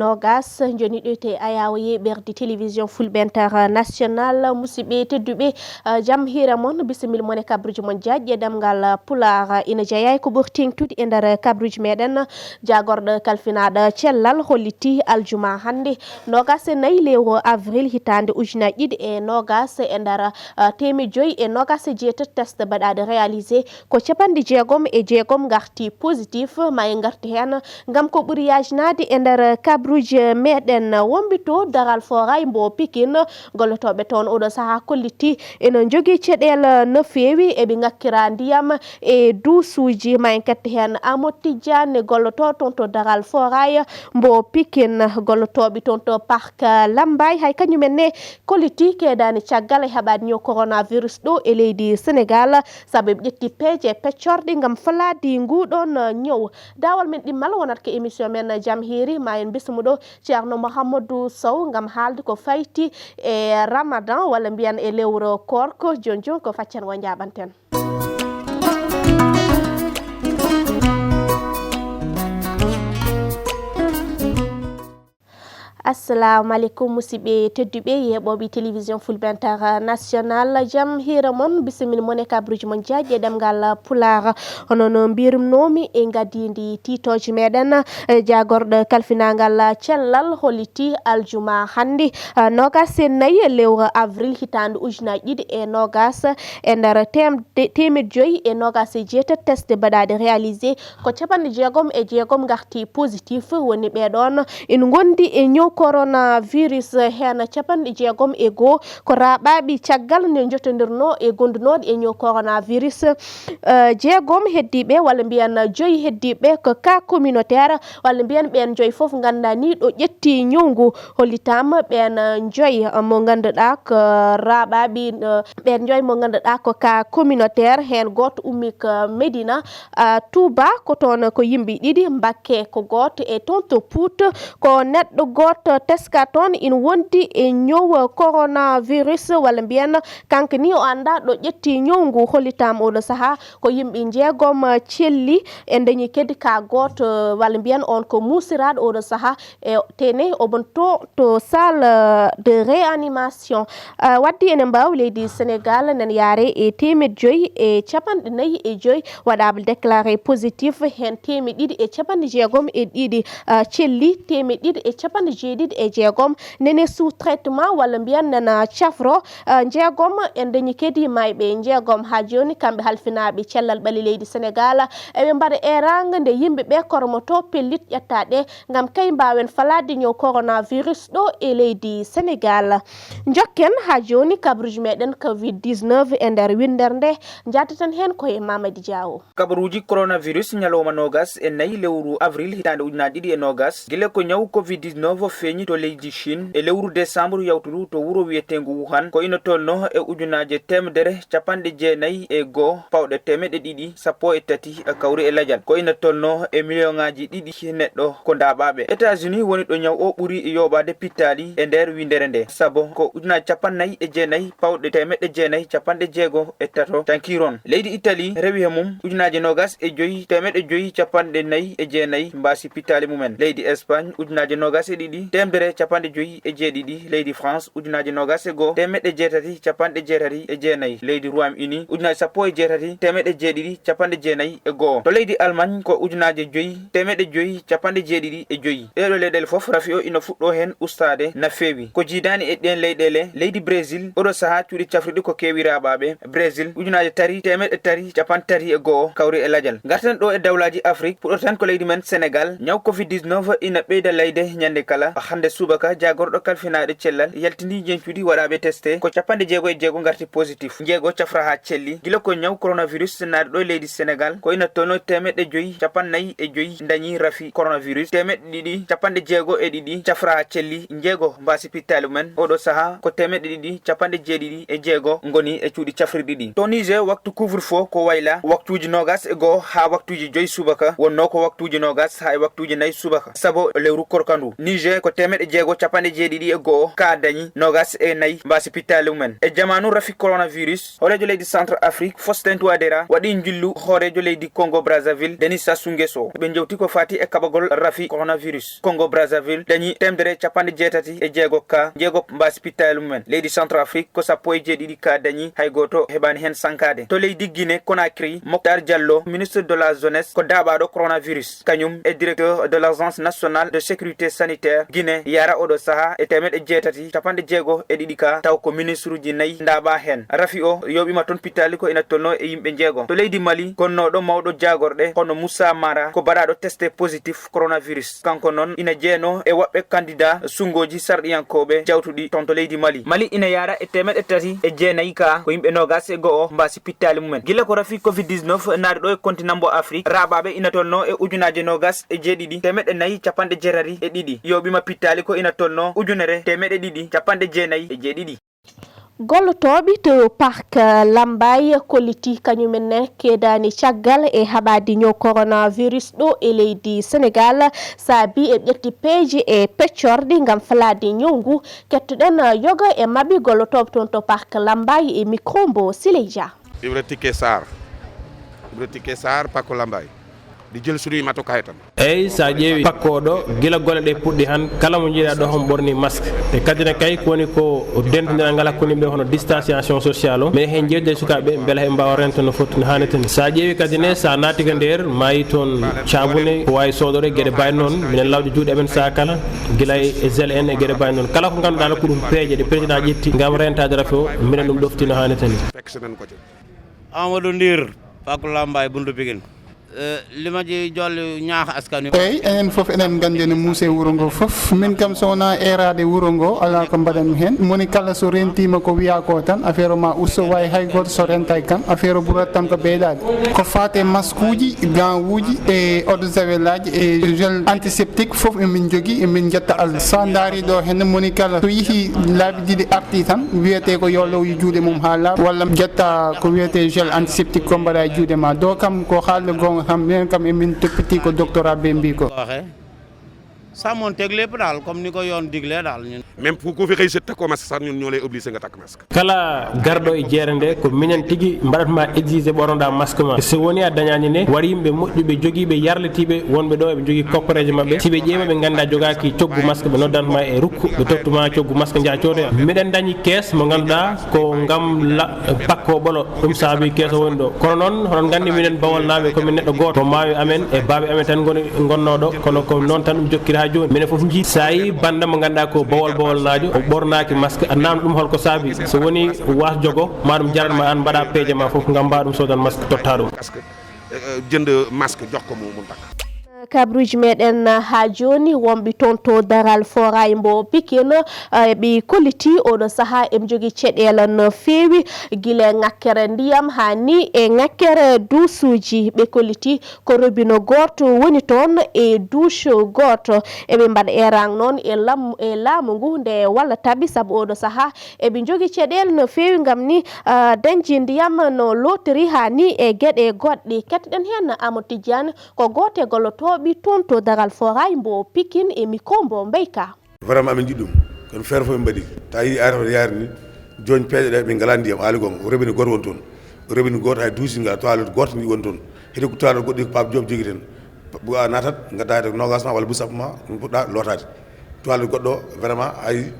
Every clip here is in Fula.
nogas joni ɗoyte ayawo yeɓerde télévision fulɓe international musidɓe tedduɓe jaam hira moon bisimilla moon e kabruji moon diaƴƴe ɗemgal pular ina jeeyay ko ɓuuri tengtude e nder kabruji meɗen jagorɗo kalfinaɗo cellal holliti aljuma hande nogas e nayyi lewru avril hitande ujunaje ɗiɗi e nogas e nder temedde joyyi e nogas e jeetati test mbaɗaɗo réalisé ko capanɗe jeegom e jeegom garti positif ma en garti hen gam ko ɓuuri yajnade e nder kabruji meɗen wonɓe to daral foray mbo Pikine gollotoɓe toon oɗo saaha kolliti ene jogui caɗele no fewi eɓe ngakkira ndiyam e duusuji ma en katti hen Amadou Tidiane golloto toon to daral foray mbo Pikine gollotoɓe toon to parc Lambaye hay kañumenne kolliti keedani caggal e heɓade ño coronavirus ɗo e leydi Sénégal saabu ɓe ƴetti peeje peccorɗe gam falade nguɗon ñow dawal men ɗimmal wonata ko émission men jaam hiiri ma en bismuɗo ceerno Mouhamadou Sow gam haalde ko fayti e Ramadan walla mbiyan e lewru korko joni ko faccen wo jaɓanten. assalamu aleykum musidɓe tedduɓe yeɓoɓe télévision fulɓe international jaam hira moon bisimilla moon e kabruji moon diaƴƴe ɗemgal pular hono no mbirumnomi e gadidi titoje meɗen jagorɗo kalfinagal cellal holliti aljuma hande nogas e nayyi lewru avril hitande ujunaje ɗiɗi e nogas e nder temedde joyyi e nogas e jeetati test mbaɗaɗe réalisé ko capanɗe jeegom e jeegom garti positif woni ɓeɗon ina gondi e ñow coronavirus hen capanɗe jeegom e goho ko raɓaɓi caggal nde jotodirno e gondunoɗe e ñow coronavirus jeegom heddiɓe walla mbiyan joyyi heddiɓe ko cas communautaire walla mbiyan ɓen joyyi foof ganduɗa ni ɗo ƴetti ñowgu hollitama ɓen joyyi mo ganduɗa ko raɓaɓi ɓen joyyi mo ganduɗa ko cas communautaire hen goto ummi ko Médina Touba ko toon ko yimɓe ɗiɗi Mbacké ko goto e toon to Pout ko neɗɗo goto teska toon ina wondi e ñow coronavirus walla mbiyan kanko ni o anda ɗo ƴetti ñowngu hollitama oɗo saaha ko yimɓe jeegom celli e dañi kadi ka goto walla mbiyan on ko musiraɗo oɗo saaha e tene oɓon to salle de réanimation waddi enen mbawi leydi Sénégal nen yaare e temedde joyyi e capanɗe nayyi e joyyi waɗama déclaré positif hen temedde ɗiɗi e capanɗe jeegom e ɗiɗi celli temedde ɗiɗi e capanɗe jeeɗiɗi e jeegom nene sous traitement walla mbiyan nana cafro jeegom en dañi kadi mayɓe jeegom ha joni kamɓe halfinaɓe cellal ɓaali leydi Sénégal eɓe mbaɗa eranga nde yimɓeɓe kormoto pellit ƴettaɗe gam kay mbawen falade ñow coronavirus ɗo e leydi Sénégal jokken ha joni kabruji meɗen covid 19 e nder windere nde jaddatan hen koye Mamadou Diawo. Kabaruji coronavirus ñalowma nogas e nayyi lewru avril hitande ujunaje ɗiɗi e nogas guila ko ñaw covid 19 feeñi to leydi Chine e lewru décembre yawtudu to wuuro wiyetengu Wuhan ko ina tolno e ujunaje temedere capanɗe jeenayyi e goho pawɗe temedde ɗiɗi sappo e tati kawri e ladial ko ina tolno e million ngaji ɗiɗi neɗɗo ko ndaɓaɓe. États-Unis woni ɗo ñaw o ɓuuri yoɓade pittali e nder windere nde saabu ko ujunaje capannayyi e jeenayyi pawɗe temedde jeenayyi capanɗe jeego e tato tankiron. Leydi Italie rewi e mum ujunaje nogas e joyyi temedde joyyi capanɗe nayyi e jeenayyi mbasi pittali mumen. Leydi Espagne ujunaje nogas e ɗiɗi temedere capanɗe joyyi e jeeɗiɗi. Leydi France ujunaje nogas e goho temedde jeetati capanɗe jeetati e jeenayyi. Leydi Royaume-Uni ujunaje sappo e jeetati temedde jeeɗiɗi capanɗe jeenayyi e goho. To leydi Allemagne ko ujunaje joyyi temedde joyyi capanɗe jeeɗiɗi e joyyi. ɗeɗo leyɗele foof rafi o ina fuɗɗo hen ustade na feewi ko jiidani e ɗen leyɗele. Leydi Brésil oɗo saaha cuuɗi cafriɗi ko keewi raɓaɓe. Brésil ujunaje tati temedde tati capanɗe tati e goho kawri e ladial. garten ɗo e dawlaji Afrique puɗɗotan ko leydi men Sénégal ñaw covid 19 ina ɓeyda layde ñande kala. Hande subaka jagorɗo kalfinaɗo cellal yaltini jencuɗi waɗaɓe testé ko capanɗe jeego e jeego garti positif jeego cafra ha celli guila ko ñaw coronavirus naɗo ɗo e leydi Sénégal ko ina tolno temedde joyyi capannayyi e joyyi dañi rafi coronavirus temedde ɗiɗi capanɗe jeego e ɗiɗi cafra ha celli jeego mbasi pittali mumen oɗo saaha ko temedde ɗiɗi capanɗe jeeɗiɗi e jeego goni e cuuɗi cafriɗi ɗi. To Niger waktu couvre feu ko wayla waktuji nogas e goho ha waktuji joyyi subaka wonno ko waktuji nogas ha e waktuji nayyi subaka saabu lewru korkandu. Niger ko temedde temeɗe jeego capanɗe jeeɗiɗi e go'o ka dañi nogas e nayi mbasi pittali mumen e jamanu rafi coronavirus horejo leydi centre afrique Faustin Touadéra waɗi jillu hoorejo leydi Congo Brazzaville Denis Sassou Nguesso ɓe jewti ko fati e kaɓagol rafi coronavirus. Congo Brazzaville dañi temdere capanɗe jeetati e jeego ka jeego mbasi pittali mumen. Leydi centre afrique ko sappo e jeeɗiɗi ka dañi hay goto heɓani hen sankade. To leydi Guinée Conakry Mokhtar Diallo ministre de la jeunesse ko daɓaɗo coronavirus kañum e directeur de l'agence nationale de sécurité sanitaire Guinée yara oɗo saaha e temeɗe jeetati capanɗe jeego e ɗiɗi ka taw ko ministre uji nayyi ndaɓa hen. Rafi o yoɓima toon pittali ko ina tolno e yimɓe jeego. To leydi Mali gonnoɗo mawɗo jagorɗe hono Moussa Mara ko baɗaɗo testé positif coronavirus kanko noon ina jeeno e woɓɓe candidat sungoji sarɗiyankoɓe jawtuɗi toon to leydi Mali. Mali ina yara e temeɗe tati e jeenayyi ka ko yimɓe nogas e go'o mbasi pittali mumen. Gila ko rafi covid-19 naari ɗo e continent mbo Afrique raɓaɓe ina tolno e ujunaje nogas e jeeɗiɗi temeɗe nayyi capanɗe jeetati e ɗiɗi yoɓima pittali ko ina tolno ujunere temeɗe ɗiɗi capanɗe jeenayyi e jeeɗiɗi. gollotoɓe to parc Lambaye kolliti kañumenne kedani caggal e haɓadi ñow coronavirus ɗo e leydi Sénégal saabi e ƴetti peeje e peccorɗi gam falade ñow ngu kettuɗen yoga e mabɓe gollotoɓe toon to parc Lambaye e micro mbo Sileja. Ibra Tické Sarr Pakko Lambaye di jël suñuy matukaay tan eyyi sa ƴeewi pakkoɗo gila golle ɗe puɗɗi han kala mo jiiɗa ɗo hon ɓorni masque e kadine kay kowoni ko dentodiral ngal hakkude yimɓe hono distanciation social o mais hen jewde sukaɓe beela heɓe mbawa rento no foti no hannirta ni sa ƴeewi kadine sa naati ka nder mayi toon cabune ko wawi sodore gueɗe mbawi noon minen lawde juuɗe amen sa kala guila e gel en e gueɗe mbawi noon kala ko ganduɗa ko ɗum peeje ɗe président ƴetti gam rentade rafi o minen ɗum ɗofti no hannirta ni Amadou Ndir Pakko Lambaye Buntu Pikine limaji jolli ñaax askan wi enen fof enen gandi no muuse wuro ngo fof min kam so wona erade wuro ngo ala ko mbaɗanmi hen moni kala so rentima ko wiya ko tan affaire ma usto wawi hay goto so rentay kam affaire o ɓurat tan ko ɓeydade ko fate masque uji gant uji e eau de javel aji e gel antiseptique fof emin jogui emin jetta Allah sa daari ɗo hen moni kala so yeehi laabi ɗiɗi arti tan wiyete ko yo lowi juuɗe mum ha laaɓa walla jetta ko wiyete gel antiseptique ko mbaɗa e juuɗe ma do kam ko haalde gonga kam men kam emin toppiti ko doctorat be mbi ko sàmmoon teg lépp daal comme ni ko yoon diglee daal ñun. même ku fi xëy sa takkoo masque sax ñun ñoo lay obligé nga takk masque. kala garɗo e jeere nde ko minen tigi mbaɗatma exigé ɓornoɗa masque ma so woni a dañani ne waɗi yimɓe moƴƴuɓe joguiɓe yarlitiɓe wonɓe ɗo eɓe jogui koppareje mabɓe siɓe ƴeewa ɓe ganda jogaki coggu masque ɓe noddantuma e rukku ɓe tottuma coggu masque jaa codoya miɗen dañi kees mo ganduɗa ko gam pakko ɓolo ɗum saabi kees o woni ɗo kono noon hoɗon gandi minen bawol naɓe komin neɗɗo goto ko mawi amen e baaɓe amen tan gonnoɗo kono ko noon tan ɗum jokkiri ha joni minen foof jii sa yi banda mo ganduɗa ko bawol najo o ɓornaki masque a namdo ɗum holko saabi so woni was jogo maɗum jaratma an mbaɗa peeje ma foof gam mbaɗum sodan masque totta ɗum jënd masque jox ko mu takk kabruji meɗen ha joni wonɓe toon to daral foray mbo Pikine ɓe kolliti oɗo saaha eɓe jogui caɗele no fewi guila ŋakkere ndiyam ha ni e ŋakkere duusuji ɓe kolliti ko robinet goto woni toon e douche goto eɓe mbaɗa erang noon e laamu ngu nde wallataɓe saabu oɗo saaha eɓe jogui caɗele no fewi gam ni dañji ndiyam no lotiri ha ni e gueɗe goɗɗe kettoɗen hen Amadou Tidiane ko goto e gollotoɓe toon to daral foray mbo Pikine e micro mbo Mbeyka vraiment amin jiɗɗum kono feere fof ɓe mbaɗi ta yi ara yaari ni joni peeje ɗe ɓe ngala ndiyam haali gonga robinet goto woni toon robinet goto hay duusi ngal toilette goto ndi woni toon heɗi ko toilette goɗɗi ko Pape Diop jogui ten a natat gaddade nogas ma walla busap ma ɗum puɗɗa lotade toilette goɗɗo vraiment ay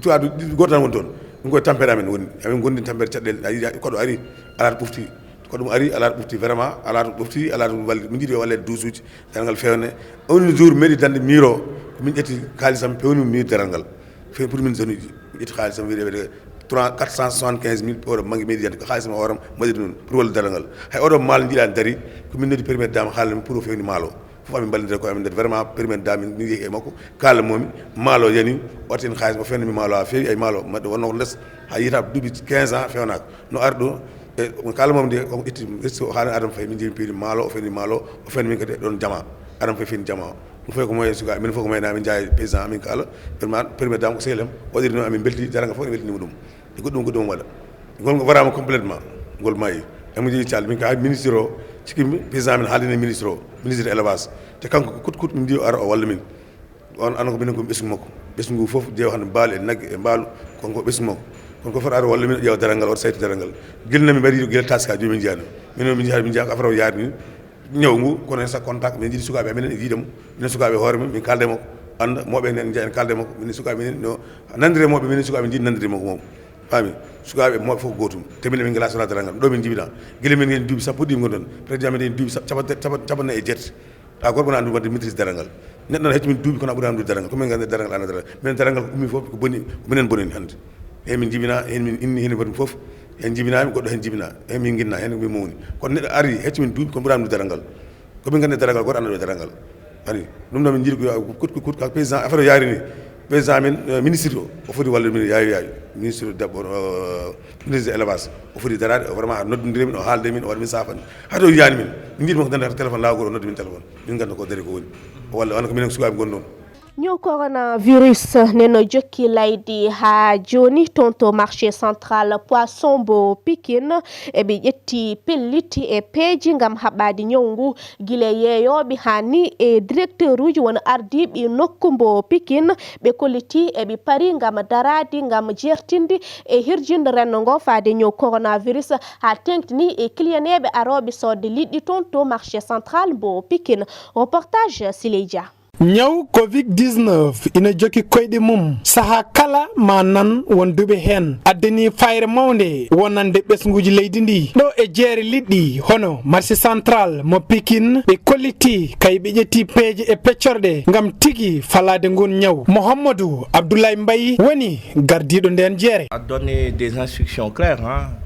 toilette goto tan woni toon ɗum koye tampere amen woni amin gondi tampere caɗɗele a yiɗa koɗo ari alata ɓofti ko ɗum ari ala ɓofti vraiment ala to ɓofti ala to walli min jiiɗi wallede douze uji daral ngal fewne on jour meeɗi dande miro ko min ƴetti kaalisam pewni mir daral ngal fewi pour min jeune uji mi ƴetti haalisam wiɗeɓe 475 000 euro mangi meeɗi dande ko haalisam oram waɗiri noon pour wallude daral ngal hay oɗo maalo jiiɗa dari ko min noddi périmètre dame haalami pour o fewni maalo fof amin ballodire koye amen ndede vraiment périmètre dame min yeehi e makko kala momi maalo yani o watten haalis o fewnami maalo ha fewi ay maalo maɗe wonno ko less ha yiyata duuɓi 15 ans fewnaka no ari ɗo e kala mom de ko itti haala Adama Faye min jimi piiri maalo o feni maalo o feni min kadi ɗon jama Adama Faye feni jama ɗum fof ko moye suka min fof ko mayna min jaayi paysan amin ko Allah vraiment premier dame ko sehlem waɗiri noon amin belti jaranga fof ne weltinima ɗum e goɗɗum walla ngol warama complètement ngol maayi emo jeeyi calli min ko hay ministre o cikkimi paysan min haaldine ministre o ministre élevage te kanko ko kut min ndi o ara o walla min on an ko minen ko ɓesgu makko ɓesgu fof jeewa hande baali e nagge e mbaalu konko ɓesgu makko kono ko fota ar walla min ƴeewa daral ngal wata saytu daral ngal guilnami mbaɗi guila taska joni min jiyani min jiya ko affaire o yaari ni ñaw ngu kono hen sa contact min jiiɗi sukaɓe minen e jiidemo minen sukaɓe hoore men min kalde makko anda moɓe nen jeeya en kalde makko minen sukaɓe minen no nandire moɓe minen sukaɓe jiiɗi nandire makko moom fami sukaɓe moɓe fof gotum te minen min gala sona daral ngal ɗo min jibina guila min gen duuɓi sappo ɗi gonɗon président men en duuɓi capanɗe e jeetati ta goto wona andu wadde maîtrise daral ngal neɗɗo no hecci min duuɓi kono a ɓuuri andude daral ngal komin gande daral ngal ana daral minen daral ngal ko ummi fof ko boni ko minen bonani hande hen min jibina hen min inni hen baɗum fof hen jibinami goɗɗo hen jibina hen min guinna hen min mawni kono neɗɗo ari hecci min duuɓi kono ɓuuri andude daral ngal komin gande daral ngal goto andude daral ngal ani ɗum ɗo min jiiɗi ko kut ka président affaire o yaari ni président men ministre o foti wallude min yaawi ministre debbo ministre de élevage o foti darade vraiment noddodire min o haalde min o waɗa min safani hade o yiyani min jiiɗi mako dande téléphone lawgol o nodde min téléphone min ganda ko daari ko woni walla wona ko minen ko sukaɓe gonɗon ñoo coronavirus neno jokki laydi ha joni tonto marché central poisson bo Pikine ɓe ƴetti pelliti e peeji gam haɓade ñawngu guila yeeyoɓe hani e directeur uji wona ardiɓe nokku mbo Pikine ɓe kolliti eɓe paari gam darade gam jertinde e hirjinde renno ngo faade ñaw coronavirus ha tengtini e clieneɓe aroɓe sodde liɗɗi tonto marché central mbo Pikine. Reportage Sileja. ñaw covid-19 ina joki koyɗe mum saha kala ma nan wonduɓe hen addani fayre mawde wonande ɓesguji leydi ndi ɗo e jeere liɗɗi hono marché central mo Pikine ɓe kolliti kay ɓe ƴetti peeje e peccorɗe gam tigui falade ngon ñaw. Mouhamadou Abdoulaye Mbaye woni gardiɗo nden jeere a donné des instructions claires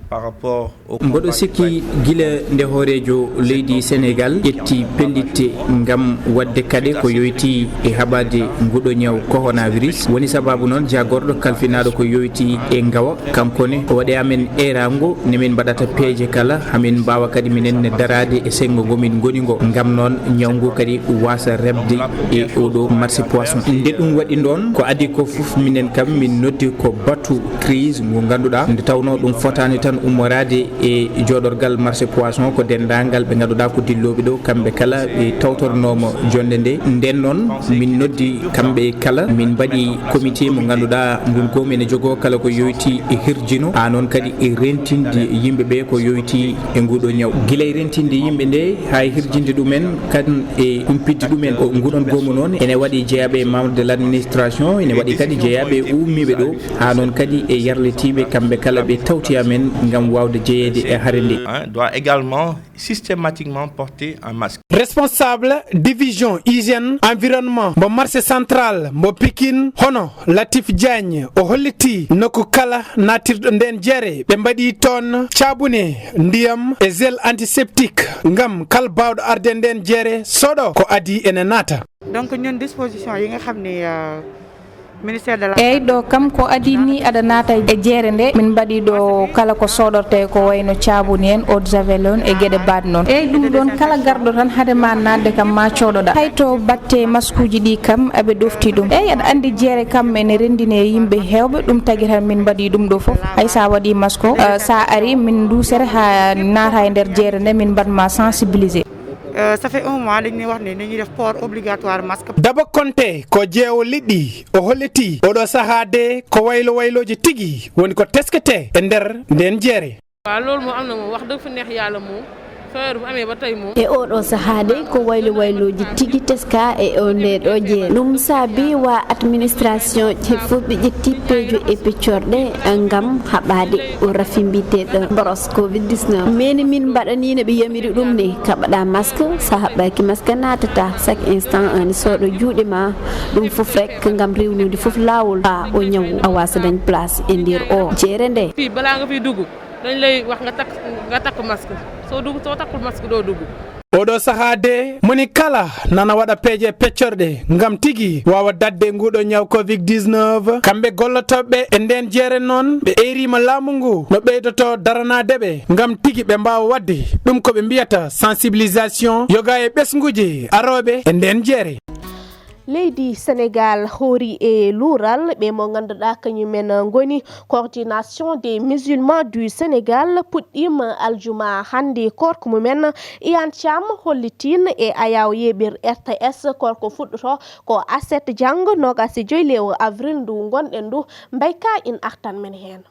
par rapport au mboɗo sikki gila nde hoorejo leydi Sénégal ƴetti pellite ngam wadde kade ko yoyti e haɓade nguɗo ñaw coronavirus woni sababu noon jagorɗo kalfinaɗo ko yoyti e ngawa kankone o waɗi amen erango ne min mbaɗata peeje kala hamin mbawa kadi minen ne darade e sengo gomin goni ngo ngam noon ñawngu kadi wasa rebde e oɗo marché poisson nde ɗum waɗi ɗon ko adi ko foof minen kam min noddi ko batu crise ngo ganduɗa nde tawno ɗum fotani tan ummorade e jooɗorgal marché poisson ko dendagal ɓe ganduɗa ko dilloɓe ɗo kamɓe kala ɓe tawtornomo jonde nde nden noon min noddi kamɓe kala min mbaɗi comité mo ganduɗa ngun gomi ene jogo kala ko yoyti e hirjino ha noon kadi e rentinde yimɓeɓe ko yoyti e nguɗo ñaw guila e rentinde yimɓe nde ha hirjinde ɗumen kan e humpidde ɗumen o nguɗon gomu noon ene waɗi jeeyaɓe membre de l' administration ene waɗi kadi jeeyaɓe ummiɓe ɗo ha noon kadi e yarletiɓe kamɓe kala ɓe tawti amen ngam wawde jeeyede e harende doit également systématiquement porter un masque. Responsable division hygiène environnement mo marché central mo Pikine hono Latif Diagne o holliti nokku kala natirɗo nden jeere ɓe mbaɗi toon caabune ndiyam e gel antiseptique ngam kala bawɗo arde nden jeere soɗo ko adi ene naata. Donc ñun disposition yi nga xam ne ministère de la eyyi ɗo kam ko adi ni aɗa naata e jeere nde min mbaɗi ɗo kala ko soɗorte ko wayno caabuni en eau de javel on e gueɗe baɗe noon eyyi ɗum ɗon kala garɗo tan haade ma nadde kam ma coɗoɗa hayto batte masque uji ɗi kam aɓe ɗofti ɗum eyyi aɗa andi jeere kam ene rendine yimɓe hewɓe ɗum tagui tan min mbaɗi ɗum ɗo foof hay sa waɗi masque o sa ari min dusere ha naata e nder jeere nde min mbaɗma sensibiliser. Ça fait un mois dañuy wax ne dañuy def port obligatoire masque. Daba Konte ko jeewo liɗɗi o holliti oɗo sahade ko waylo wayloje tigui woni ko teskete e nder nden jeere. waaw loolu moo am na moom wax dëgg fa neex yàlla moom feebar bu amee ba tey moom e oɗo sahade ko waylo wayloji tigui teska e o nde ɗo jeere ɗum saabi wa administration je fof ɓe ƴetti peejo e peccorɗe ngam haɓade o rafimbiteɗo boros covid-19 meni min mbaɗanino ɓe yamiri ɗum ne kaɓaɗa masque sa haɓɓaki masque natata chaque instant ani soɗo juuɗe ma ɗum foof rek ngam rewnude foof lawol ha o ñawu a wasa dañ place e nder o jeere nde fii bala nga fiy dugg dañ lay wax nga takk masque soo takkul masque doo dugg. oɗo sahade moni kala nana waɗa peeje peccorɗe ngam tigui wawa dadde nguɗo ñaw covid-19 kamɓe gollotoɓe e nden jeere noon ɓe erima laamu ngu no ɓeydoto daranadeɓe ngam tigui ɓe mbawa wadde ɗum koɓe mbiyata sensibilisation yoga e ɓesguji aroɓe e nden jeere. leydi Sénégal hoori e luural ɓe mo ganduɗa kañumen goni coordination des musulmans du Sénégal puɗɗima aljuma hande korko mumen Iyane Thiam hollitin e ayaw yeɓir RTS korko fuɗɗoto ko aset janggo 25 avril ndu gonɗen ndu mbayka in artan men hen.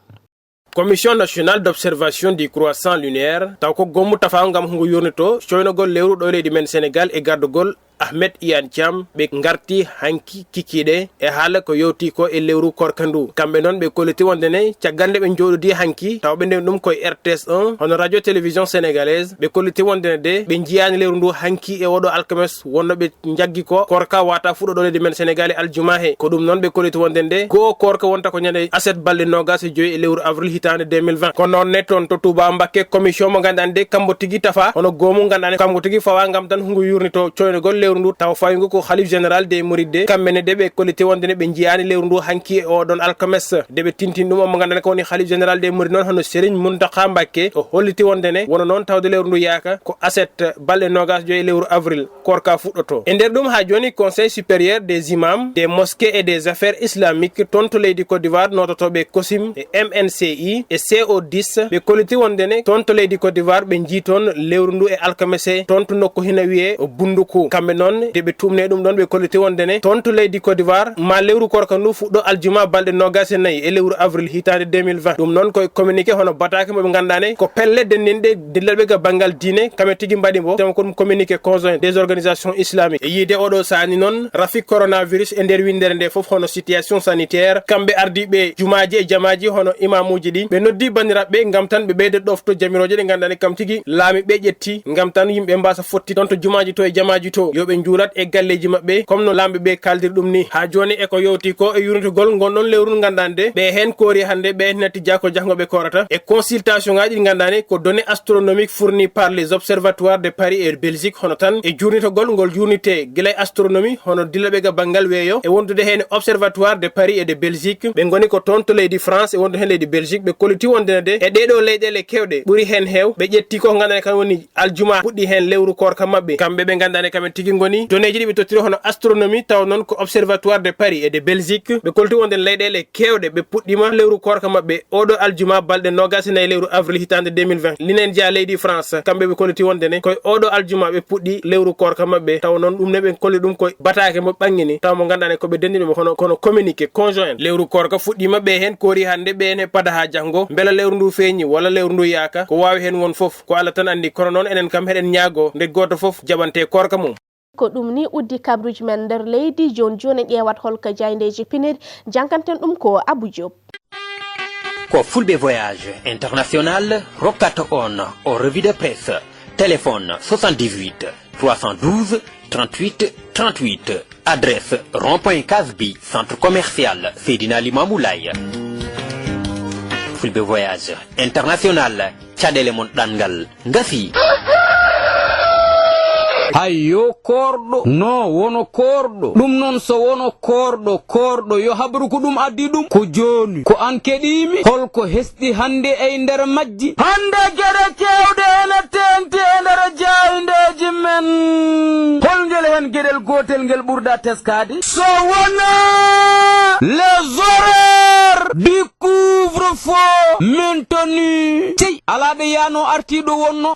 Commission nationale d'observation du croissant lunaire taw ko gommu tafa ngam hungo yurnito coynogol lewru ɗo leydi men Sénégal e gardugol Ahmed Iyane Thiam ɓe garti hanki kikiɗe e haala ko yewti ko e lewru korkandu kamɓe noon ɓe kolliti wondene caggande ɓe joɗodi hanki taw ɓe nden ɗum koye RTS 1 hono radio télévision sénégalaise ɓe kolliti wondene de ɓe jiyani lewru ndu hanki e oɗo alkames wonno ɓe jaggi ko korka wata fuɗo ɗo leydi men Sénégal e aljuma he ko ɗum noon ɓe kolliti wondene de goo korka wonta ko ñande aset balɗe 25 e lewru avril hitande 2020 kono noon ne toon to Touba Mbacké commission mo ganduɗa de kambo tigui tafa hono gomu ganduɗa kambo tigui fawa gam tan hungo yurnito coynogol lewru ndu taw faygo ko khalife général des mourides kamɓene de ɓe kolliti wondene ɓe jiyani lewru ndu hanki e oɗon alkames de ɓe tintin ɗum omo ganduɗa ko woni khalife général des mourides noon hono Serigne Mountakha Mbacké o holliti wondene wono noon tawde lewru ndu yaaka ko aset balɗe 25 e lewru avril korka fuɗɗoto e nder ɗum ha joni conseil supérieur des imams des mosquées et des affaires islamiques toon to leydi Côte d'Ivoire nototoɓe COSIM e MNCI e CO10 ɓe kolliti wondene toon to leydi Côte d'Ivoire ɓe jii toon lewru ndu e alkamese toon to nokku hina wiye bunduku kamɓe noon de ɓe tumne ɗum ɗon ɓe kolliti wondene toon to leydi Côte d'Ivoire ma lewru korka ndu fuɗɗo aljuma balɗe 24 e lewru avril hitande 2020 ɗum noon koye communiqué hono batake moɓe gandane ko pelle denninɗe dillalɓe ga banggal diine kamɓe tigui mbaɗi mo taw ko ɗum communiqué conjoint des organisations islamiques e yiide oɗo sani noon rafi coronavirus e nder windere nde foof hono situation sanitaire kamɓe ardiɓe jumaji e jamaji hono imamuji ɗi ɓe noddi bandiraɓe gam tan ɓe ɓeyde ɗofto jamiroje ɗe gandane kam tigui laami ɓe ƴetti gam tan yimɓe mbasa fotti toon to jumaji to e jamaji to yoɓe juurat e galleji mabɓe comme no lamɓe ɓe kaldiri ɗum ni ha joni eko yewti ko e yurnitugol gonɗon lewru gandande ɓe hen koori hande ɓe natti jako janggoɓe korata e consultation ngaji ɗi gandane ko données astronomiques fournies par les observatoires de Paris et Belgique hono tan e jurnitogol ngol jurnite guilay astronomie hono dillaɓe ga banggal weeyo e wondude hen observatoire de Paris et de Belgique ɓe goni ko toon to leydi France e wondu hen leydi Belgique ɓe kolliti wondene de e ɗeɗo leyɗele kewɗe ɓuuri hen heew ɓe ƴetti ko gandane kam woni aljuma puɗɗi hen lewru korka mabɓe kamɓe ɓe gandane kamen tigui goni données ji ɗi ɓe tottiri hono astronomie taw noon ko observatoire de Paris et de Belgique ɓe kolti wonden leyɗele kewɗe ɓe puɗɗima lewru korka mabɓe oɗo aljuma balɗe 24 lewru avril hitande 2020 linen jeeya leydi France kamɓe ɓe kolliti wondene koye oɗo aljuma ɓe puɗɗi lewru korka mabɓe taw noon ɗum ne ɓe kolli ɗum koye batake mo ɓangini taw mo gandane koɓe dendiɓe kono communiqué conjoint lewru korka fuɗɗima ɓe hen koori hande ɓe hen e pada ha janggo beela lewru ndu feeñi walla lewru ndu yaaka ko wawi hen won foof ko Allah tan andi kono noon enen kam heɗen ñaago nde goto foof jaɓante korka mum ko ɗum ni uddi kabruji men nder leydi joni ƴewat holko jayndeji pinir jankanten ɗum ko Abou Diop ko fulɓe voyage international rokkata on o revue de presse téléphone 78 312 38 38 adresse rond-point Casbi centre commercial Seydina Limamou Laye fulɓe voyage international caɗele mon ɗangal ngasi hayyo korɗo no wono korɗo ɗum noon so wono korɗo yo habru ko ɗum addi ɗum ko joni ko an keɗimi holko hesɗi hande e nder majji hande gueɗe kewɗe ene tenti e nder jayndeji men holngel hen gueɗel gotel ngel ɓurɗa teskade so wona les horaires du couvre-feu maintenu tey alaɗo yano artiɗo wonno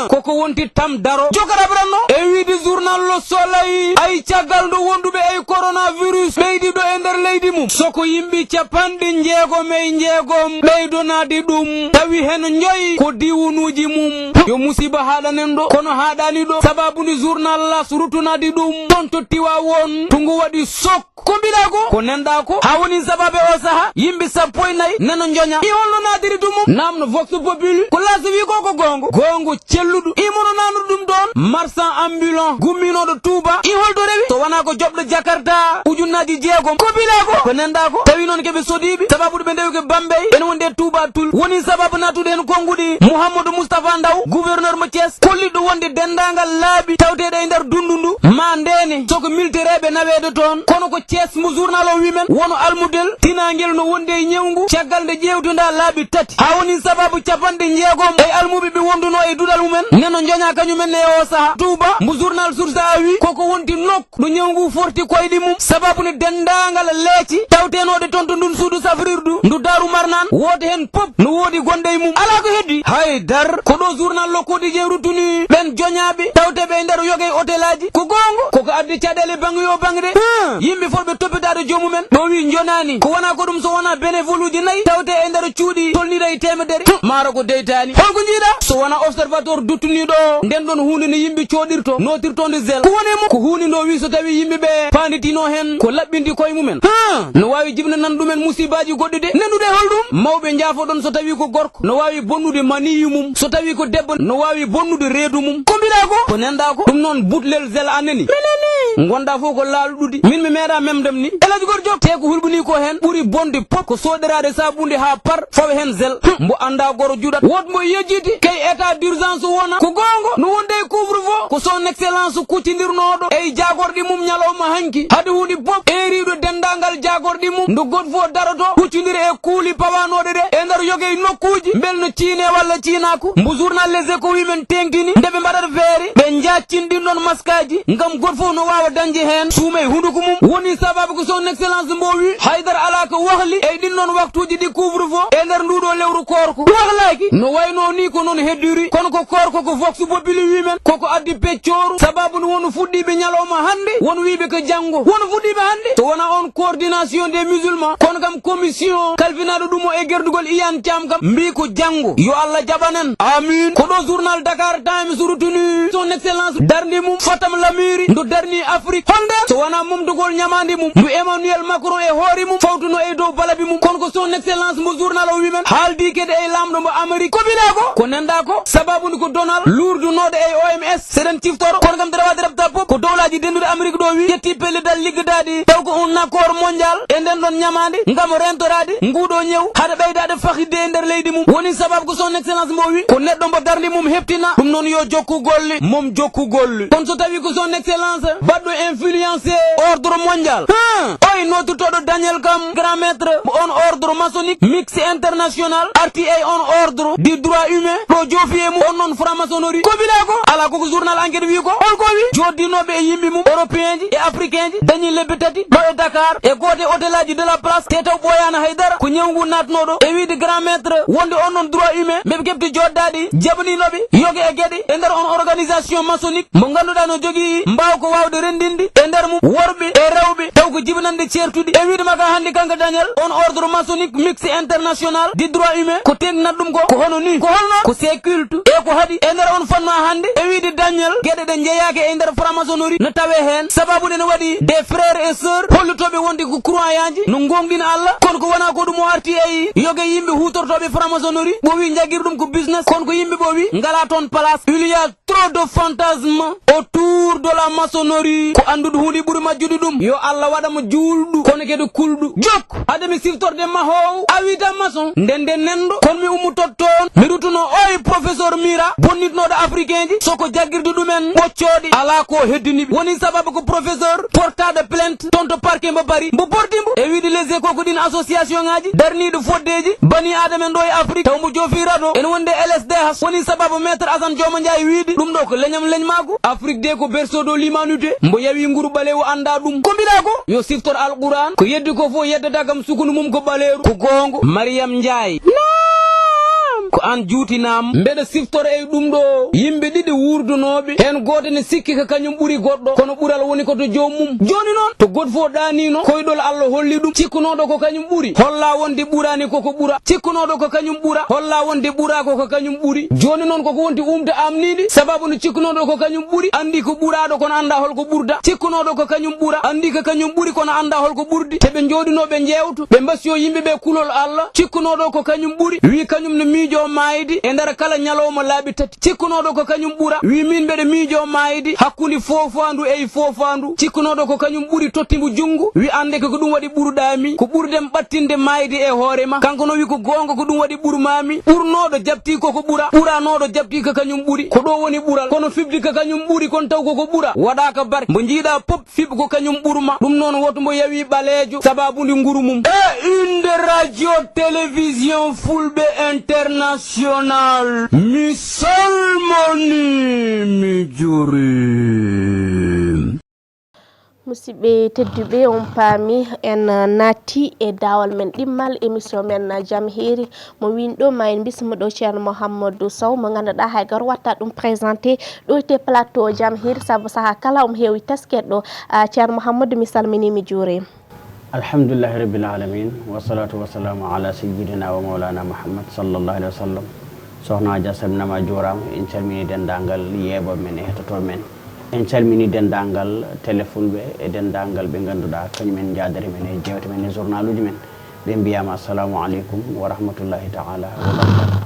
koko wonti tam daro jogaraɓranno e wiide journal Le Soleil ay caggal ndo wonduɓe e coronavirus ɓeydiɗo e nder leydi mum soko yimɓe capanɗe jeegom e jeegom ɓeydonade ɗum tawi hen joyi ko diwunuji mum yo musiba haɗanen ɗo kono haɗani ɗo sababuni journal Las rutunade ɗum ton to tiwa won to ngu waɗi sok ko mbiɗa ko nenɗa ko ha woni sababe o saaha yimɓe 14 nano joña i holno nadiri ɗumum namno vox populi ko Las wi ko gongo celluɗo imono nanuɗo ɗum ɗon marchand ambulant gumminoɗo Touba i holto rewi so wona ko joɓɗo Jakarta ujunnaji jeegom ko bila ko nenda ko tawi non keɓe sodiɓe sababu ɓe ndewi ke Bambey ene wonde Touba Toul woni sababu natude hen konguɗi Mouhamadou Moustapha Ndaw gouverneur mo Thiès kolliɗo wonde dendagal laabi tawteɗe e nder dundundu ma ndene soko militereɓe nawede toon kono ko Thiès mo journal o wimen wono almudel tinagel no wonde e ñewgu caggal nde ƴewtuda laabi tati ha woni sababu capanɗe jeegom e almuɓe ɓe wonduno e duɗal mumen neno joña kañumen e o saaha Touba mo journal source a wi koko wonti nokku ɗo ñewgu forti koyɗi mum sababu ne dendagal leeci tawtenode toon to ndun suudu safrirdu ndu daru marnan woode hen pop no woodi gonde e mum ala ko heddi haydar ko ɗo journal lokkoɗi je rutuni ɓen joñaɓe tawteɓe e nder yogue hôtel aji ko gongo koko addi caɗele bangue yo bangde yimɓe folɓe toppitade jomumen ɗo wi jonani ko wona ko ɗum so wona bénévole uji nayyi tawte e nder cuuɗi tolniɗa e temedere maaro ko deytani holko jiiɗa so wona observateur duttuniɗo nden ɗon hunde no yimɓe coɗirto notirtonde zel ko woni mo ko hunde ndo wi so tawi yimɓeɓe panditino hen ko laɓɓindi koye mumen no wawi jibna nan ɗumen musibaji goɗɗi de nendude holɗum mawɓe jaafoɗon so tawi ko gorko no wawi bonnude maniyu mum so tawi ko debbo no wawi bonnude reedu mum ko mbiɗa ko nenda ko ɗum noon butlel zel anneni gonda fof ko laaluɗudi min mi meeɗa memdem ni elaji goto jok te ko hulɓini ko hen ɓuuri bonde pop ko soɗirade sabunde ha par fawe hen zel mbo anda goro juɗat wot mo yejjiti kay état d'urgence wona ko gongo no wonde e couvre feu ko son excellence kuccidirnoɗo e jagorɗi mum ñalawma hanki hade hunde pop eriɗo dendagal jagorɗi mum nde goto fof daroto huccodiri e kuuli pawanoɗe ɗe e nder yogue nokkuji bel no ciine walla ciinaku mbo journal les échos wimen tenkini ndeɓe mbaɗata feere ɓe jaccin ɗin ɗon maskaji ngam goto fof no wawa dañde hen suuma e hunduko mum woni sababu ko son excellence mbo wi haydara ala ko wahli e ɗin noon waktuji ɗi couvre feu e nder nduɗo lewru korko wahlaki no wayno ni ko noon heddiri kono ko korko ko vox populi wimen koko addi peccoru sababu no wonu fuɗɗiɓe ñalawma hande won wiɓe ko janggo wono fuɗɗiɓe hande to wona on coordination des musulmans kono kam commission kalfinaɗo ɗum o e gerdugol Iyane Thiam kam mbi ko janggo yo Allah jaɓanen amin ko ɗo journal Dakar Times rutuni son excellence darni mum Fatam Lamiri ndo darni Afrique honde so wona mumdugol ñamandi mum ndu Emmanuel Macron e hoore mum fawtuno e dow balabi mum kono ko son excellence mo journal o wimen haaldi kede e lamɗo mo Amérique ko mbiɗa ko nenda ko sababu ndi ko Donald lourdunoɗo e OMS seɗen ciftoro kono kam dara wade rabta pop ko dowlaji dendude Amérique ɗo wi ƴetti pellidal liggadadi taw ko un accord mondial e nden ɗon ñamandi ngam rentorade nguɗo ñew haɗa ɓeydade fahidde e nder leydi mum woni sababu ko son excellence mo wi ko neɗɗo mbo dardi mum heptina ɗum noon yo jokku golli mom jokku golli kono so tawi ko son excellence baɗɗo influencé ordre mondial oy notutoɗo Daniel kam grand maître on ordre maçonnique mixte international arti e on ordre du droit humain ɗo joofi e mum on noon franc maçonnerie ko mbiɗa ko ala koko journal enquête wi ko holko wi joddinoɓe e yimɓe mum européen ji e africain ji dañi lebbi tati ɗo e Dakar e gote hôtel aji de la place te taw ɓoyana haydara ko ñewgu natnoɗo e wiide grand maître wonde on noon droit humain ɓeɓe kebti joddaɗi jaɓaninoɓe yogue e gueɗe e nder on organisation maçonnique mo ganduɗa no jogui mbaw ko wawde rendinde e nder mum worɓe e rewɓe taw ko jibinande certuɗi e wiide maka hande kanko Daniel on ordre maçonnique mixte international du droit humain ko tegnat ɗum ko hono ni ko holno ko c'est culte e ko haɗi e nder on fanno hande e wiide Daniel gueɗe ɗe jeeyake e nder franc maçonnerie no tawe hen sababu ne waɗi des frères et sœurs hollutoɓe wonde ko croyaji no gonɗina Allah kono ko wona ko ɗum o arti e yogue yimɓe hutortoɓe franc maçonnerie ɓo wi jaguir ɗum ko business kono ko yimɓe ɓo wi ngala toon place il y a trop de fantasmes autour de la maçonnerie ko andude hunde ɓuuri majjude ɗum yo Allah waɗamo juulɗu kono kede kulɗu jokku hade mi siftorde mahowo a wita maçon nden nenɗo kono mi ummutot toon mi rutuno oy professeur Mira bonnitnoɗo africain ji soko jaguirde ɗumen ɓoccoɗe ala ko heddiniɓe woni sababu ko professeur portade plainte toon to parquet mbo Paris mbo portimbo e wiide les échos ko ɗin association ngaji darniɗo foddeji bani adama en ɗo e Afrique taw mbo joofi raɗo ene wonde LSDH woni sababu maître Assane Dioma Ndiaye wiide ɗum ɗo ko leñam leñmago Afrique de ko berceau de l'humanité mbo yawi nguru ɓalewo anda ɗum ko mbiɗa ko yo siftor alquran ko yeddi ko fof yeddata kam sukunu mum ko ɓaleru ko gongo Mariam Ndiaye ko an juutinam mbeɗa siftoro e ɗum ɗo yimɓe ɗiɗi wurdunoɓe hen goto ne sikki ko kañum ɓuuri goɗɗo kono ɓuural woni koto joomum joni noon to goto fof ɗanino koyɗol Allah holli ɗum cikkunoɗo ko kañum ɓuuri holla wonde ɓuurani koko ɓuura cikkunoɗo ko kañum ɓuura holla wonde ɓuurako ko kañum ɓuuri joni noon koko wonti umde amnide sababu no cikkunoɗo ko kañum ɓuuri andi ko ɓuuraɗo kono anda holko ɓurda cikkunoɗo ko kañum ɓuura andi ko kañum ɓuuri kono anda holko ɓurdi teɓe jooɗinoɓe jewtu ɓe mbasiyo yimɓeɓe kulol Allah cikkunoɗo ko kañum ɓuuri wi kañum no miijo miijo maydi e nder kala nyalowma laabi tati cikkunoɗo ko kañum ɓura wi min mbeɗe miijo maydi hakkude fofandu e fofandu cikkunoɗo ko kañum ɓuri tottimbo junggo wi ande ko ɗum waɗi ɓurɗami ko ɓurdem ɓattinde maydi e hoorema kanko no wi ko gonga ko ɗum waɗi ɓurmami ɓurnoɗo jabti koko ɓura ɓuranoɗo jabti ko kañum ɓuri ko ɗo woni ɓural kono fibde ko kañum ɓuri kon taw koko ɓura waɗaka barke mbo jiiɗa pop fiɓe ko kañum ɓurma ɗum noon woto mbo yawi ɓaleejo sababude nguru mum e inde radio télévision fulɓe international mi salmoni mi juri musidɓe tedduɓe on paami en naati e dawal men ɗimmal émission men jam hiiri mo winɗo ma en bismo ɗo ceerno mouhamadou sow mo ganduɗa haygar watta ɗum présenté ɗo te plateau jam hiiri saabu saaha kala omo heewi tesket ɗo ceerno mouhamadou mi salmini mi juuri alhamdulillahi rabbil alamin wassalatu wassalamu ala sayyidina wa maulana muhammad sallallahu alaihi wasallam sohnaji salminama jurama en calmini dendagal yeeɓo men e hetoto men en calmini dendagal téléphone ɓe e dendagal ɓe ganduɗa kañumen jadare men e jewte men e journal uji men ɓe mbiyama assalamu aleykum wa rahmatullahi taala wa barakatuh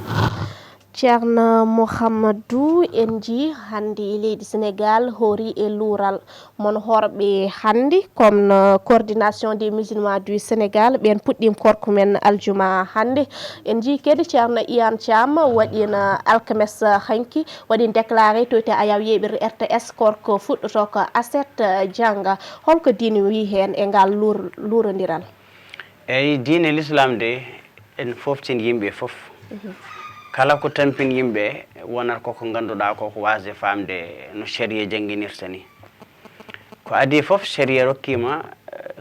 ceerno mouhamadou en ji hande leydi sénégal hoori e luural mon horɓe hande comme coordination des musulmans du sénégal ɓen puɗɗim korko men aljuma hande en ji kadi ceerno Iyane Thiam waɗino alkames hanki waɗi déclaré to te ayaw yeɓir RTS korko fuɗɗoto ko aset jangga holko diine wi hen e ngal luurodiral eyyi diine l'islam de en foftin yimɓe foof kala ko tampin yimɓe wonata koko ganduɗa koko wasde famde no sharia jangguinirta ni ko adi foof sharia rokkima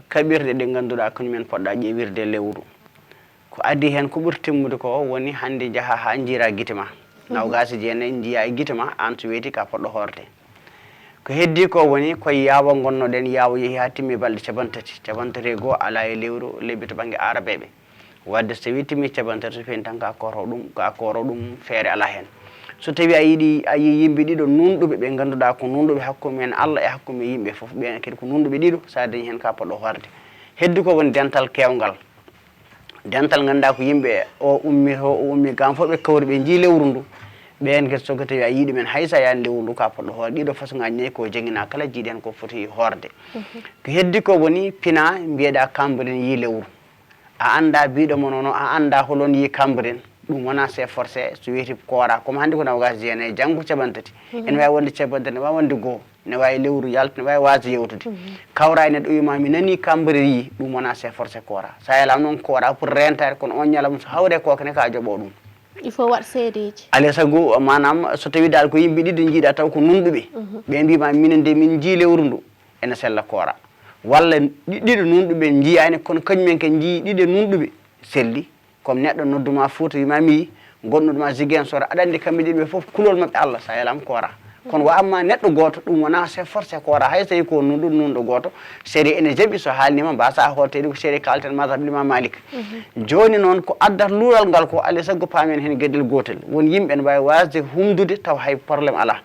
kaɓirɗe ɗe ganduɗa kañumen poɗɗa ƴewirde lewru ko adi hen ko ɓuuri timmude ko woni hande jaaha ha jiira guite ma nawgasi jeenayyi jiiya e guite ma an to weeti ka poɗɗo hoorde ko heddi ko woni koye yaawa gonnoɗen yaawa yeehi ha timmi balɗe capantati e goho ala e lewru lebbi to banggue arabeɓe wadde so tawi timmi capantati so feeni tan ka koro ɗum feere ala hen so tawi a yi yimɓe ɗiɗo nunɗuɓe ɓe ganduɗa ko nunɗuɓe hakkumen Allah e hakkumen yimɓe foof ɓen kadi ko nunɗuɓe ɗiɗo sa dañi hen ka poɗɗo hoorde heddi ko woni dental kewgal dental ganduɗa ko yimɓe o ummi gam fof ɓe kawri ɓe jii lewru ndu ɓen kadi soko tawi a yiiɗi men haysa yaani lewru ndu ka poɗɗo hoorde ɗiɗo façon ngaji nayyi ko jangguina kala jiiɗi hen ko foti hoorde ko heddi ko woni pina mbiyeɗa Cambérène yi lewru a anda biɗo mo noon a anda holon yi Cambérène ɗum wona c'est forcé so wiyeti koora comme hannde ko nawgas jeenayyi janggo capantati ene wawi wonde capantati ne wawi wonde goho ne wawi lewru yalta ne wawi wasde yewtude kawra ene ɗo wima mi nani Cambérène yi ɗum wona c'est forcé koora sa yalam noon koora pour rentare kono on ñalawma so hawre kokone ka jooɓo ɗum il faut waɗ seedeji alay saago manam so tawi dal ko yimɓe ɗiɗi jiiɗa taw ko nunɗuɓe ɓe mbima minen de min jii lewru ndu ene sella koora walla ɗiɗo nunɗuɓe jiyani kono kañumen ke jii ɗiɗo nunɗuɓe selli comme neɗɗo nodduma Fouta wima mi yi gonɗudema Ziguinchor aɗa andi kamɓe ɗiɗo ɓe foof kulol mabɓe Allah sa yalam koora kono wa amma neɗɗo goto ɗum wona c'est forcé koora hay so tawi ko nunɗo goto séri ene jaaɓi so haalnima mbasa hootede ko séri kalten mazhab l'imam Malik joni noon ko addata luural ngal ko alay saago paamen hen gueɗel gotel woni yimɓe ne mbawi wasde humdude taw hay probléme ala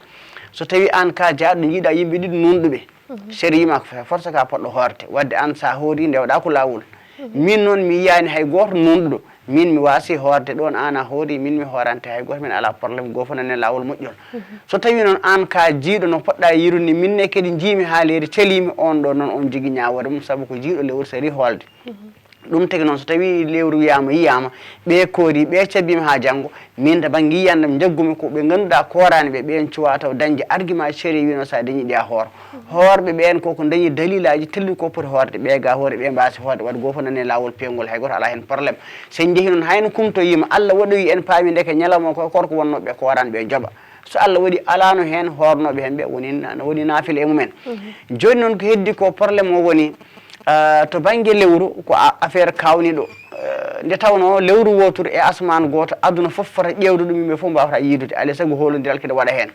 so tawi an ka jaaɗo jiiɗa yimɓe ɗiɗo nunɗuɓe séri yima ko forcé ka poɗɗo hoorde wadde an sa hoori ndewɗa ko lawol min noon mi yiyani hay goto nunɗuɗo min mi wasi hoorde ɗon an a hoori min mi hoorante hay goto min ala probléme goto fof nane lawol moƴƴol so tawi noon an ka jiiɗo no poɗɗa yirude minne kadi jiimi ha leydi celimi on ɗo noon on jogui ñawore mum saabu ko jiiɗo lewru sari hoolde ɗum tagi noon so tawi lewru yiyama ɓe koori ɓe cabbima ha janggo min to banggue yiyandam jaggumi ko ɓe ganduɗa korani ɓen cuwa taw dañde argument séri wino sa dañi ɗi a hoor hoorɓe ɓen koko dañi dalilaji telli ko poti hoorde ɓe ga hoore ɓe mbasi hoorde wadde goto fof nane lawol pewgol hay goto ala hen probléme sen jeehi noon hayno kumtoyima Allah waɗoyi en paami ndeke ñalawma ko korko wonnoɓe korani ɓe jooɓa so Allah waɗi alano hen hornoɓe hen ɓe woni naafila e mumen joni noon ko heddi ko probléme o woni to banggue lewru ko affaire kawniɗo nde tawno lewru wotoru e asman goto aduna foof fota ƴewde ɗum yimɓe foof mbawata yiidude alay saago holodiral kede waɗa hen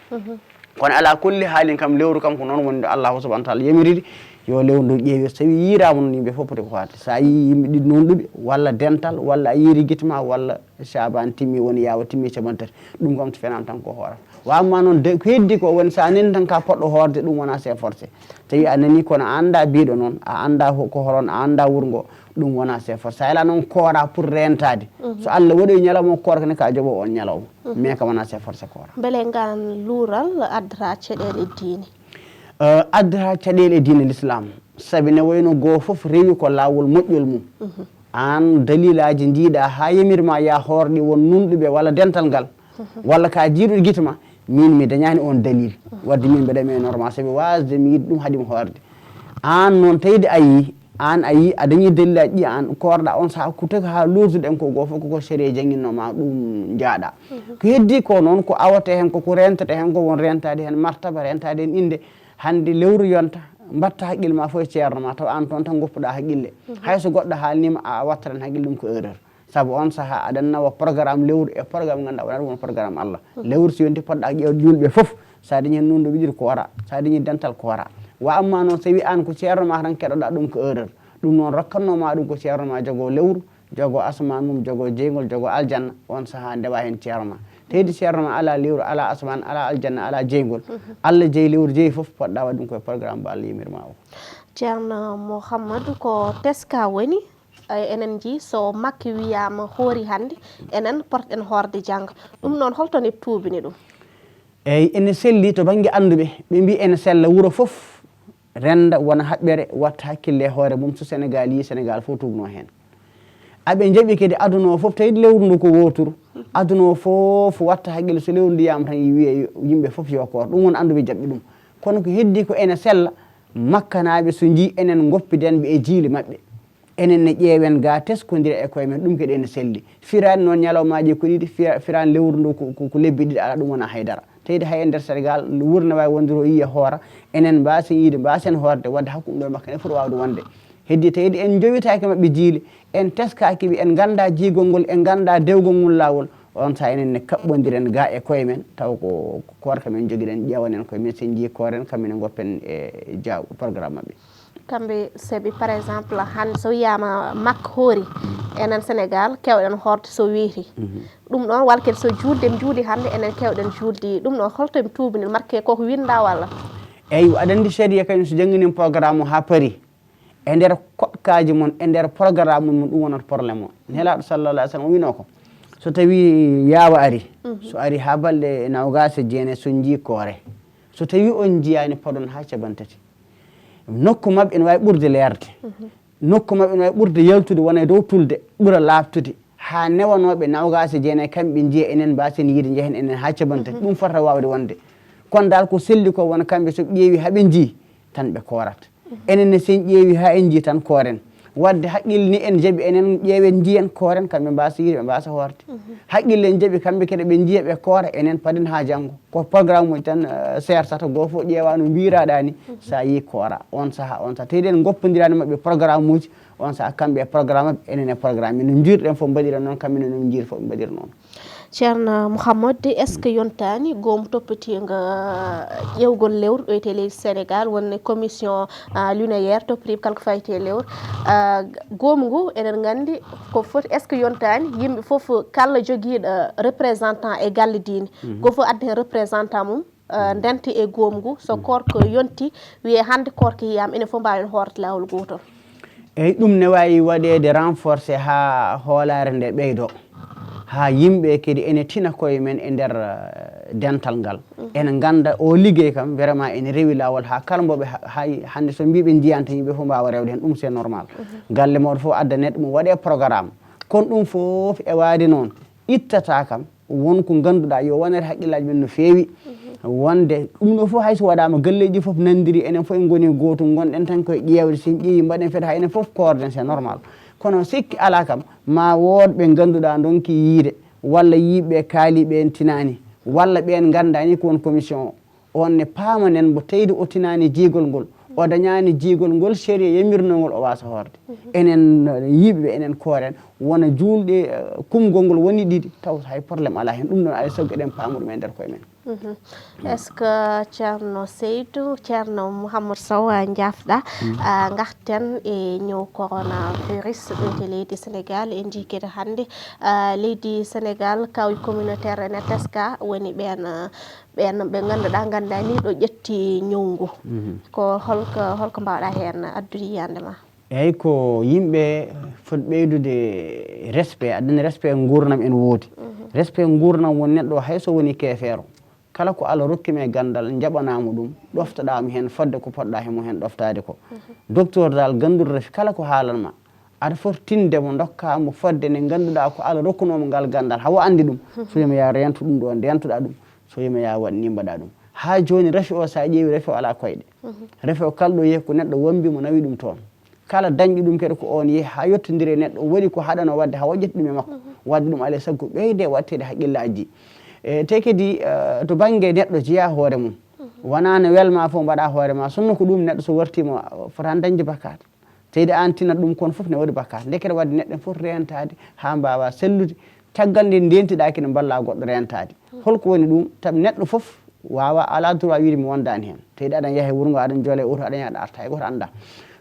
kono ala kulli haalin kam lewru kam ko noon woni Allahu subahanahu wa taala yamiriri yo lewru ndu ƴeewi so tawi yirama noon yimɓe foof poti ko hoorde sa yi yimɓe ɗiɗi nonɗuɓe walla dental walla a yiiri guite ma walla Chaban timmi woni yawa timmi capantati ɗum kam so fenama tan ko hoorata wamma noon ko heddi ko woni sa nani tan ka poɗɗo horde ɗum wona c'est forcé tawi a nani kono a anda biɗo noon a anda ko horon a anda wuuro ngo ɗum wona c'est forcé sa ela noon koora pour rentade so Allah waɗi ñalawma koora kene ka jooɓo on ñalawma mais ka wona c'est forcé koora beele ngan luural addata caɗele diine addata caɗele diine l'islam saabi ne wayno goho foof rewi ko lawol moƴƴol mum an dalilaji jiiɗa ha yamirma ya horɗi won nunɗuɓe walla dental ngal walla ka jiiɗuɗo guite ma min mi dañani on dalil wadde min mbeɗami e normal saabi wasde mi yiiɗi ɗum haaɗimi hoorde an noon tawide ayi an ayi a dañi dalilaji ɗi an korɗa on saaha ko taki ha lorduɗen ko goto fof koko série jangguinnoma ɗum jaaɗa ko heddi ko noon ko awate hen koko rentete hen ko won rentade hen martaba rentade hen inde hande lewru yonta mbatta haqqille ma fof e ceerno ma taw an toon tan goppuɗa haqqille hayso goɗɗo haalnima a watta tan haqqille ɗum ko erreur saabu on saaha aɗan nawa programme lewru e programme ganduɗa wonata won programme Allah lewru so yonti poɗɗa ƴewde julɓe foof sa dañi hen nunɗo wiɗiri ko wara sa dañi dental ko wara wa amma noon so wi an ko ceerno ma tan keɗoɗa ɗum ko erreur ɗum noon rokkannoma ɗum ko ceerno ma jogo lewru jogo asman mum jogo jeygol jogo aljanna on saaha ndewa hen ceerno ma teydi ceerno ma ala lewru ala asman ala aljanna ala jeygol Allah jeeyi lewru jeeyi foof poɗɗa waɗ ɗum koye programme ba Allah yimirma o ceerno Mouhamadou ko teska woni enen ji so makki wiyama hoori hande enen porten horde jangga ɗum noon holton e tuubini ɗum eyyi ene selli to banggue anduɓe ɓe mbi ene sella wuuro foof renda wona haɓɓere watta hakkille e hoore mum so Sénégal yi Sénégal fof tubno hen aɓe jaaɓi kadi aduna o foof tawide lewru ndu ko woturu aduna o foof watta haqqille so lewru ndu yiyama tan wiye yimɓe foof yo koor ɗum woni anduɓe jaɓɓi ɗum kono ko heddi ko ene sella makkanaɓe so jii enen goppidenɓe e jiili mabɓe enen ne ƴeewen ga teskodira e koye men ɗum kadi ene selli firani noon ñalawmaji ko ɗiɗi firani lewru ndu ko lebbi ɗiɗi ala ɗum wona haydara tawide hay e nder Sénégal wuuro ne wawi wondiro yiya hoora enen mbasen yiide mbasen horde wadde hakkuɗum ɗo makka ne foti wawde wonde heddi tawide en jowitaki mabɓe jiili en teskakiɓe en ganda jiigol ngol en ganda dewgol ngol lawol on sa enen ne kaɓɓodiren ga e koye men taw ko korka men joguiɗen ƴewanen koye men sen jii koren kamɓene goppen e jaw programme mabɓe kamɓe saabi par exemple hande so wiyama makka hoori enen Sénégal kewɗen horde so weeti ɗum ɗon walla kadi so juulde juuli hande enen kewɗen julde ɗum ɗon holto mi tubini marque koko winda walla eyyi aɗa andi série kañum so jangguinin programme o ha paari e nder koɗkaji mon e nder programme mum ɗum wonata probléme o nelaɗo sallallah alih w sallam o wino ko so tawi yaawa ari so ari ha balɗe nawgase jeene so jii koore so tawi on jiyani paɗon ha caɓantati nokku mabɓe ene wawi ɓurde leerde nokku mabɓe ene wawi ɓurde yaltude wona e dow tulde ɓuura laftude ha newanoɓe nawgase jeenayyi kamɓe jiiya enen mbasen yiide jehen enen ha caɓantati ɗum fotata wawde wonde kono dal ko selli ko wona kamɓe so ƴeewi haaɓe jii tan ɓe koorata enen ne sen ƴeewi ha en jii tan kooren wadde haqqille ni en jaaɓi enen ƴeewen jiyen kooren kamɓe mbasa yiide ɓe mbasa hoorde haqqille en jaaɓi kamɓe kadi ɓe jiiya ɓe koora enen paden ha janggo ko programme uji tan sersata goto fof ƴeewa no mbiraɗa ni sa yi koora on saaha tawde en goppodirani mabɓe programme uji on saaha kamɓe e programme mabɓe enen e programme no jirɗen fof mbaɗiren noon kamɓene no jiiri fof ɓe mbaɗira noon ceerno Mouhamadou est ce que yontani goom toppitiga ƴewgol lewru ɗo e leydi Sénégal wonne commission lunaire toppitiɓe kala ko fayte lewru goomu ngu eɗen gandi ko foti est ce que yontani yimɓe foof kala joguiɗo représentant e galle diine goto foof adda hen représentant mum ndenta e goomu ngu so korko yonti wiye hande korko yiyama enen foof mbawen hoorde lawol gotol eyyi ɗum ne wawi waɗede renforcé ha hoolare nde ɓeydo ha yimɓe kadi ene tina koye men e nder dental ngal ene ganda o liggey kam vraiment ene rewi lawol ha kala mboɓe hay hande so mbiɓe jiyanta yimɓe fof mbawa rewde hen ɗum c'est normal galle moɗo fof adda neɗɗo mum waɗe programme kono ɗum foof e waade noon ittata kam wonko ganduɗa yo wonere haqqillaji men no feewi wonde ɗum ɗo fof hayso waɗama galleji fof nandiri enen fof en goni goto gonɗen tan koye ƴeewde sen ƴeewi mbaɗen feeta ha enen fof koorden c'est normal kono sikki ala kam ma woodɓe ganduɗa donki yiide walla yiɓe kaaliɓe en tinani walla ɓen gandani ko won commission on ne paamanen mbo tawde o tinani jiigol ngol o dañani jiigol ngol série yamirno ngol o wasa hoorde enen yiɓeɓe enen kooren wona julɗe kumgol ngol woni ɗiɗi taw hay probléme ala hen ɗum ɗon alay saago eɗen paamuɗum e nder koye men est ce que ceerno seydou ceerno mouhamadou sow jafɗa garten e ñow coronavirus ɗo leydi sénégal e jikede hannde leydi sénégal kawi communautaire ene teska woni ɓen ɓe ganduɗa gandani ɗo ƴetti ñowngu ko holko mbawɗa hen addude yiyande ma? eyyi ko yimɓe foti ɓeydude respect aɗani respect gurnam en woodi respect gurnam won neɗɗo hayso woni keefeero kala ko Allah rokkimi e gandal jaɓanamo ɗum ɗoftoɗamo hen fodde ko poɗɗa hemo hen ɗoftade ko docteur dal ganduɗo refi kala ko haalanma aɗa foti tindemo dokkamo fodde nde ganduɗa ko Allah rokkunomo ngal gandal hawo andi ɗum so yima ya rento ɗum ɗo ndentoɗa ɗum so yima ya waɗ nimbaɗa ɗum ha joni refi o sa ƴeewi refi o ala koyɗe refi o kalɗo yeehi ko neɗɗo wombimo nawi ɗum toon kala dañƴi ɗum kadi ko on yeehi ha yettodiri e neɗɗo waɗi ko haɗano wadde ha waƴƴata ɗum e makko wadde ɗum alay sago ɓeyde wattede haqqillaji te kadi to banggue neɗɗo jeeya hoore mum wona no welma fof mbaɗa hoore ma sonno ko ɗum neɗɗo so wartima fotani dañde bakkat teyde an tinat ɗum kono foof ne waɗi bakkat ndekete wadde neɗɗo en foof rentade ha mbawa sellude caggal nde ndentiɗaki ne balla goɗɗo rentade holko woni ɗum tabi neɗɗo foof wawa ala droit wiide mi wondani hen teyde aɗan yaaha e wuuro ngo aɗan joole oto aɗan yaha aɗa arta e goto anda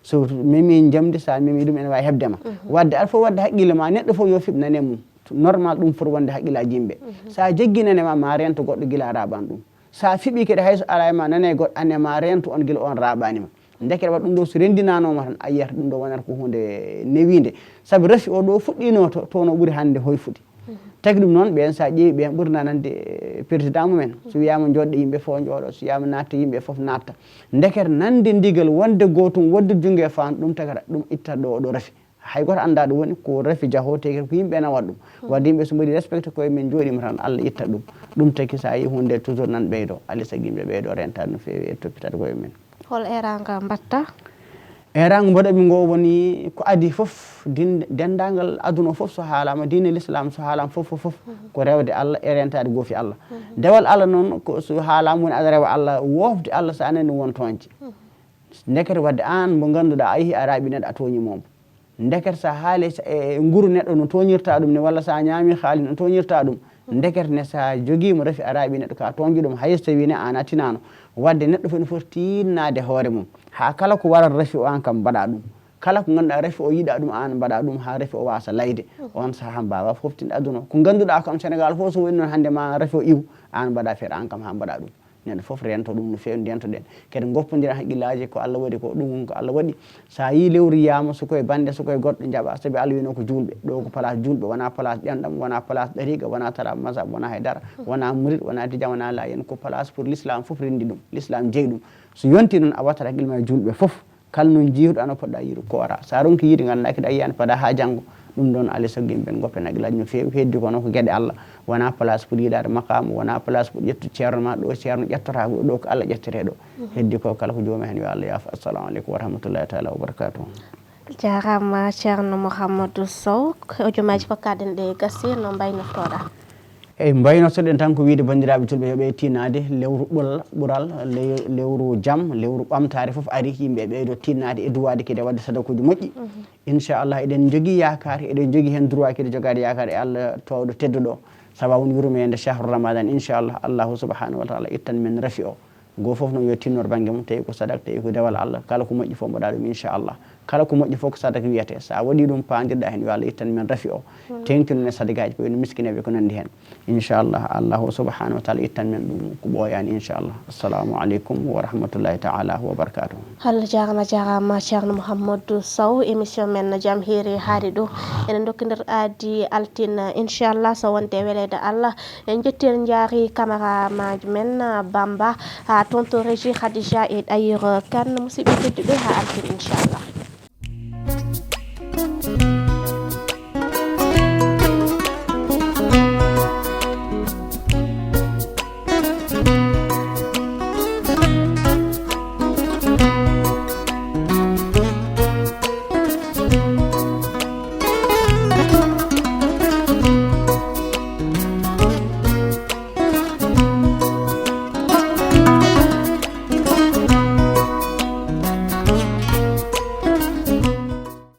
so memi jamde sa memi ɗum ene wawi hebdema wadde aɗa fof wadde haqqille ma neɗɗo fof yo fiɓ nane mum normal ɗum foti wonde haqqillaji yimɓe sa jegginanema ma rento goɗɗo guila raɓan ɗum sa fiiɓi kadi hayso ala ma nane goɗɗo anne ma rento on guila on raɓanima ndekete waɗa ɗum ɗo so rendinanoma tan a yiyata ɗum ɗo wonata ko hunde newide saabu rafi o ɗo fuɗɗino to no ɓuuri hande hoy fuɗi tagi ɗum noon ɓen sa ƴeewi ɓen ɓurna nande président mumen so wiyama joɗɗe yimɓe fof jooɗo so wiyama natta yimɓe fof natta ndekete nande ndigal wonde gotum wadde jungue e fandu ɗum tagata ɗum itta ɗo rafi hay goto anda ɗum woni ko rafi jaho teki ko yimɓe na waɗa ɗum wadde yimɓe so mbaɗi respecté koye men jooɗima tan Allah itta ɗum ɗum taki sa yi hunde toujours nan ɓeydo alay sago yimɓe ɓeydo rentade no fewi e toppitade koye men hol eraga mbatta erago mbaɗaɓe ngo woni ko adi foof dendagal aduna foof so haalama diine l'islam so haalama foof ko rewde Allah e rentade goofi Allah dewal Allah noon so haalama woni aɗa rewa Allah wofde Allah sa anani won toonje ndekete wadde an mo ganduɗa a yeehi a raaɓi neɗɗo a tooñimomo ndekete sa haali e nguru neɗɗo no toñirta ɗum ne walla sa ñaami haali no toñirta ɗum ndekete ne sa joguima refi a raaɓi neɗɗo ka toñji ɗum hayso tawi ne an a tinano wadde neɗɗo fof ne foti tinnade hoore mum ha kala ko warat rafi o an kam mbaɗa ɗum kala ko ganduɗa rafi o yiɗa ɗum an mbaɗa ɗum ha rafi o wasa layde on saaha mbawa foftinde aduna ko ganduɗa kam Sénégal fof so woni noon hande ma rafi o iw an mbaɗa feere an kam ha mbaɗa ɗum neɗɗo foof rento ɗum no fewi ndentoɗen kadi goppodiren haqqillaji ko Allah waɗi ko ɗum ko Allah waɗi sa yi lewru yiyama sokoye bande sokoye goɗɗo jaaɓa saabi Allah wino ko julɓe ɗo ko place julɓe wona place ƴenɗam wona place ɗariga wona tara masab wona haydara wona murid wona tidian wona layen ko place pour l'islam foof rendi ɗum l'islam jeeyi ɗum so yonti noon a wattat haqqille ma e julɓe foof kala noon jiiruɗo ano poɗɗa yiiru koora sa ronki yiide ganduɗa kadi a yiyani paada ha janggo ɗum ɗon alay sago yimɓe goppen haqqillaji no fewi heddi ko noon ko gueɗe Allah wona place pour yiɗade maqama wona place pour ƴettu ceerno ma ɗo ceerno ƴettota ɗo ko Allah ƴettere ɗo heddi ko kala ko joomum hen yo Allah yaafa assalamu aleykum wa rahmatullahi taala wa barakatuh jarama ceerno Mouhamadou Sow hojomaji ko kaden ɗe gassi no mbaynortoɗa eyyi mbaynortoɗen tan ko wiide bandiraɓe julɓe yooɓe tinnade lewru ɓural lewru jaam lewru ɓamtare foof ari yimɓe ɓeydo tinnade e duwade kede wadde sadakuji moƴƴi inchallah eɗen jogui yakar eɗen jogui hen droit kede jogade yakar e Allah towɗo tedduɗo sababu woni yurmede chahru ramadan inchallah Allahu subhanahu wa taala ittan men rafi o go foof noon yo tinnor banggue mum tawi ko sadak tawi ko dewal Allah kala ko moƴƴi fof mbaɗa ɗum inchallah kala ko moƴƴi fof ko sadak wiyete sa waɗi ɗum padirɗa hen yo Allah ittan men rafi o tengtinone sadagaji ko wayno miskineɓe ko nandi hen inchallah Allahu subhanahu wa taala ittan men ɗum ko ɓooyani inchallah assalamu aleykum wa rahmatullahi taala wa barakatuh Allah jarama ceerno Mouhamadou Sow émission men jaam hiiri haari ɗo enen dokkodir aadi altine inchallah so wonde welede Allah en jettir jaari caméra maji men Bamba ha tonto régie Khadija et Ayir Kane musidɓe tedduɓe ha altine inchallah